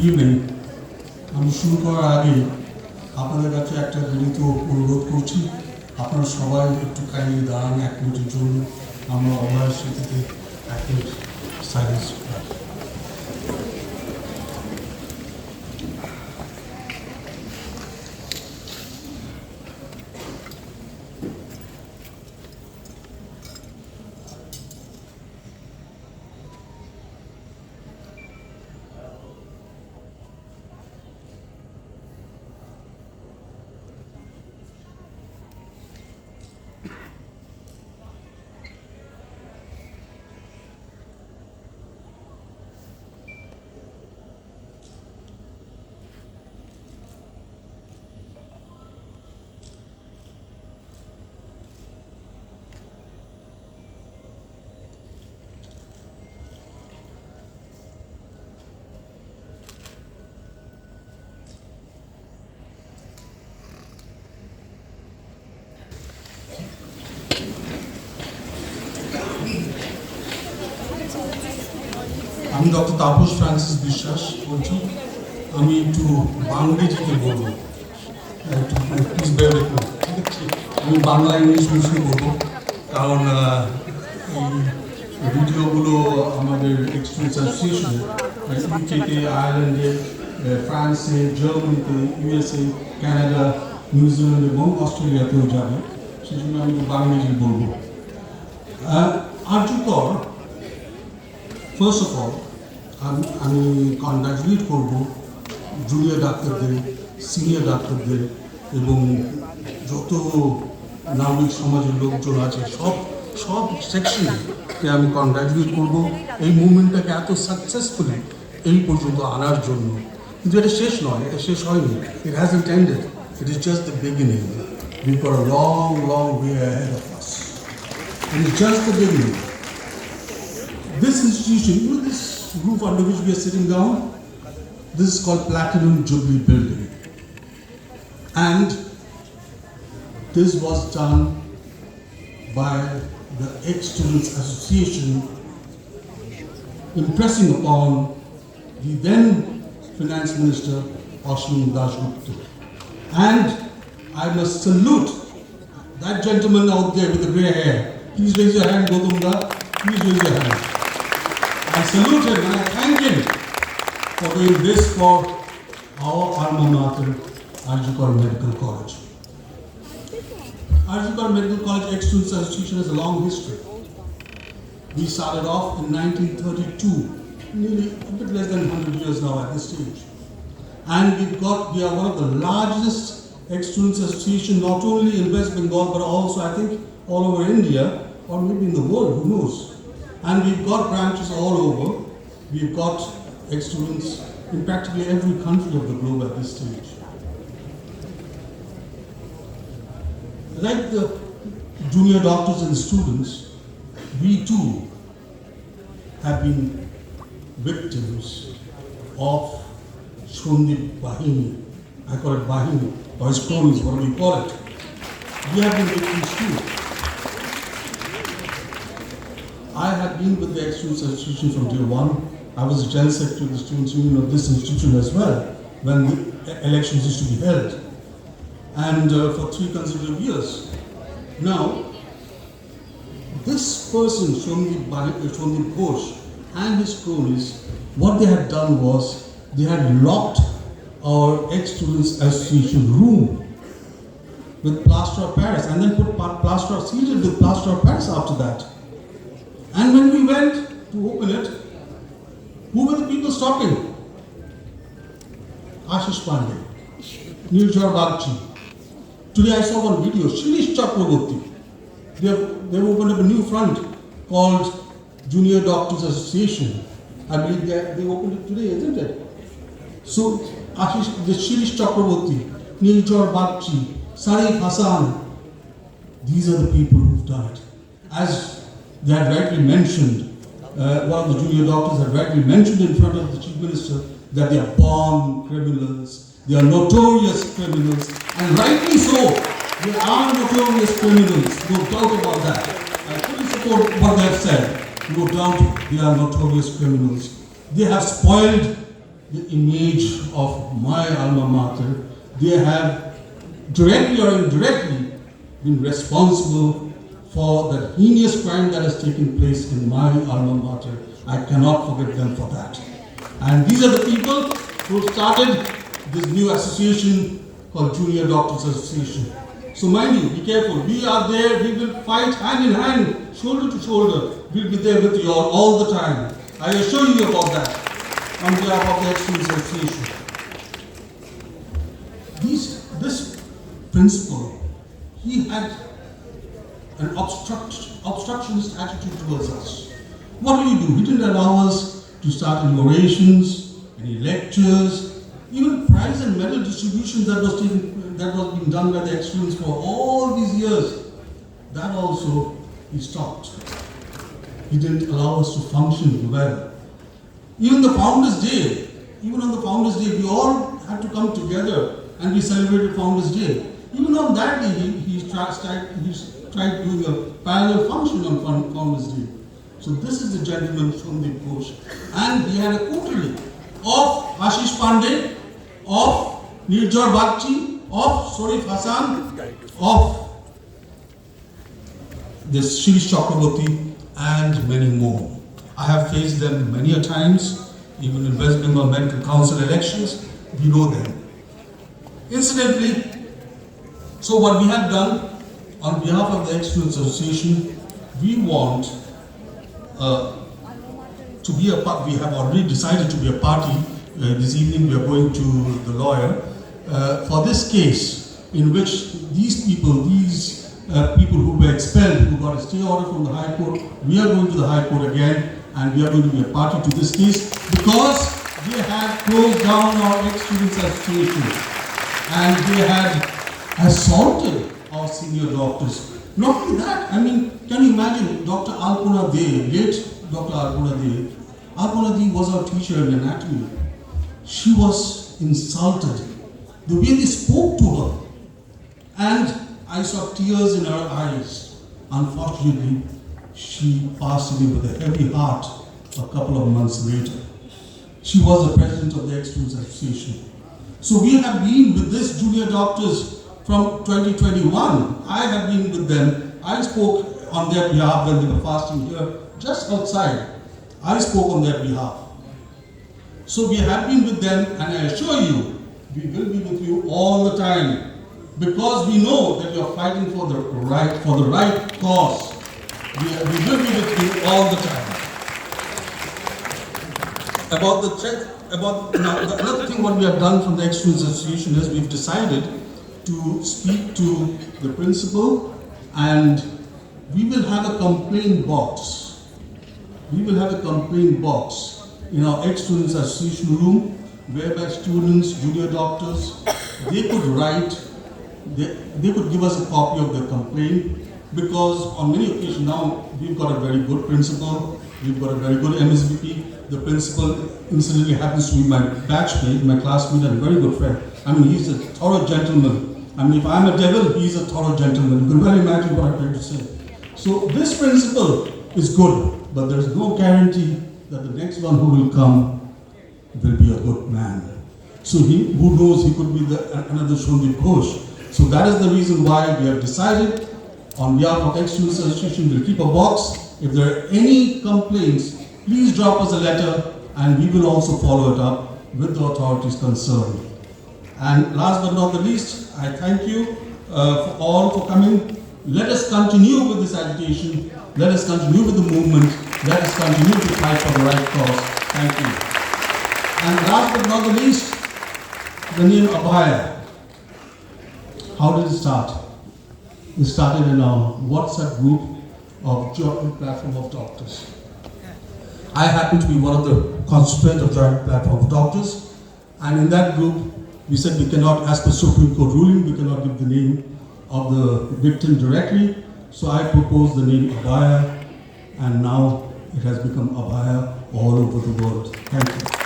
Evening. আমি শুরু করার আগে আপনাদের কাছে একটা বিনীত অনুরোধ করছি, আপনারা সবাই একটু কাইন্ডলি দাঁড়ান 1 মিনিটের জন্য। আমরা অভয়ের স্মৃতিতে 1 মিনিট সাইলেন্স রাখি। আমি ডক্টর তাপস ফ্রান্সিস বিশ্বাস বলছি। আমি একটু বাংলাদেশিতে বলবো, একটু প্লিজ বেয়ার উইথ মি, ঠিক আছে? আমি বাংলা ইংলিশ মিশিয়ে বলবো, কারণ এই ভিডিওগুলো আমাদের এক্সপিরিয়েন্স অ্যাসোসিয়েশনে ইউকেতে, আয়ারল্যান্ডে, ফ্রান্সে, জার্মানিতে, ইউএসএ, কানাডা, নিউজিল্যান্ড এবং অস্ট্রেলিয়াতেও যাবে, সেই জন্য আমি একটু বাংলাদেশি বলবো। আর্যকর, ফার্স্ট অফ অল আমি কনগ্রাচুলেট করবো জুনিয়র ডাক্তারদের, সিনিয়র ডাক্তারদের এবং যত নাগরিক সমাজের লোকজন আছে সব সেকশনকে আমি কনগ্রাচুলেট করবো এই মুভমেন্টটাকে এত সাকসেসফুলি এই পর্যন্ত আনার জন্য। কিন্তু এটা শেষ নয়, এটা শেষ হয়নি, it hasn't ended, it is just the beginning. We've got a long way ahead of us, it is just the beginning. This institution, this roof under which we are sitting down, this is called Platinum Jubilee Building. And this was done by the Ex-Students Association, impressing upon the then Finance Minister, Ashwin Dashgupta. And I must salute that gentleman out there with the grey hair. Please raise your hand, Gautamda. Please raise your hand. I salute him and I thank him for doing this for our alma mater, Arjikar Medical College. Arjikar Medical College Ex-Students Association has a long history. We started off in 1932, nearly a bit less than 100 years now at this stage. And we are one of the largest ex-students association, not only in West Bengal, but also I think all over India, or maybe in the world, who knows. And we've got branches all over. We've got ex-students in practically every country of the globe at this stage. Like the junior doctors and students, we too have been victims of Shondip Bahini. I call it Bahini, or his cronies, whatever you call it. We have been victims too. I have been with the Ex-Students Association from day one. I was the General Secretary of the Students' Union of this institution as well, when the elections used to be held. And for 3 consecutive years. Now, this person, Shondip Ghosh, and his cronies, what they had done was, they had locked our Ex-Students Association room with plaster of Paris, and then put sealed it with plaster of Paris after that. And when we went to open it, who were the people stopping? Ashish Pandey, Nilchar Bagchi. Today I saw one video, Shirish Chakraborty. They've opened up a new front called Junior Doctors Association. I believe they opened it today, isn't it? So the Shirish Chakraborty, Nilchar Bagchi, Sarif Hassan, these are the people who've done it. As they had rightly mentioned, one of the junior doctors had rightly mentioned in front of the Chief Minister that they are born criminals, they are notorious criminals, and rightly so, they are notorious criminals, no doubt about that. I fully support what they have said, no doubt they are notorious criminals. They have spoiled the image of my alma mater. They have directly or indirectly been responsible for the heinous crime that has taken place in my alma mater. I cannot forget them for that. And these are the people who started this new association called Junior Doctors Association. So mind you, be careful. We are there, we will fight hand in hand, shoulder to shoulder. We'll be there with you all the time. I assure you about that on behalf of the Excellence Association. This principal, he had an obstructionist attitude towards us. What do? He didn't allow us to start any orations, any lectures, even prize and medal distribution that was being done by the Excellence for all these years. That also he stopped. He didn't allow us to function well. Even the Founders' Day, even on the Founders' Day, we all had to come together and we celebrated Founders' Day. Even on that day, he tried doing a parallel function on Founders' Day. So this is the gentleman from the Ghosh. And he had a quarterly of Ashish Pandey, of Nirjar Bagchi, of Sorif Hassan, of this Shirish Chakraborty, and many more. I have faced them many a times, even in West Bengal Medical Council elections. We know them. Incidentally, so what we have done on behalf of the Excellence Association, we want to be a part. We have already decided to be a party. This evening we are going to the lawyer for this case in which these people who were expelled, who got a stay order from the High Court, we are going to the High Court again and we are going to be a party to this case because they had closed down our ex-students association and they had assaulted our senior doctors. Not only that, I mean, can you imagine Dr. Alpuna De, late Dr. Alpuna De? Alpuna De was our teacher in anatomy. She was insulted. The way they spoke to her, and I saw tears in her eyes. Unfortunately, she passed away with a heavy heart a couple of months later. She was the president of the Excellence Association. So we have been with this junior doctors from 2021. I have been with them. I spoke on their behalf when they were fasting here, just outside. I spoke on their behalf. So we have been with them, and I assure you, we will be with you all the time, because we know that you are fighting for the right cause. We will be with you all the time. Another thing what we have done from the Excellence Association is we've decided to speak to the principal, and we will have a complaint box. We will have a complaint box in our Excellence Association room, whereby students, junior doctors, they could write, they could give us a copy of their complaint, because on many occasions now we've got a very good principal, we've got a very good MSVP. The principal incidentally happens to be my batchmate, my classmate, and a very good friend. I mean, he's a thorough gentleman. I mean, if I'm a devil, he's a thorough gentleman. You can well imagine what I'm trying to say. So this principal is good, but there's no guarantee that the next one who will come will be a good man. So who knows, he could be another Shondip Ghosh. So that is the reason why we have decided, on behalf of Excellence Association, we'll keep a box. If there are any complaints, please drop us a letter and we will also follow it up with the authorities concerned. And last but not the least, I thank you for coming. Let us continue with this agitation. Let us continue with the movement. Let us continue to fight for the right cause. Thank you. And last but not the least, the name Abhaya. How did it start? It started in our WhatsApp group of Joint Platform of Doctors. I happen to be one of the constituents of Joint Platform of Doctors, and in that group we said we cannot, as per Supreme Court ruling, we cannot give the name of the victim directly, so I proposed the name Abhaya, and now it has become Abhaya all over the world. Thank you.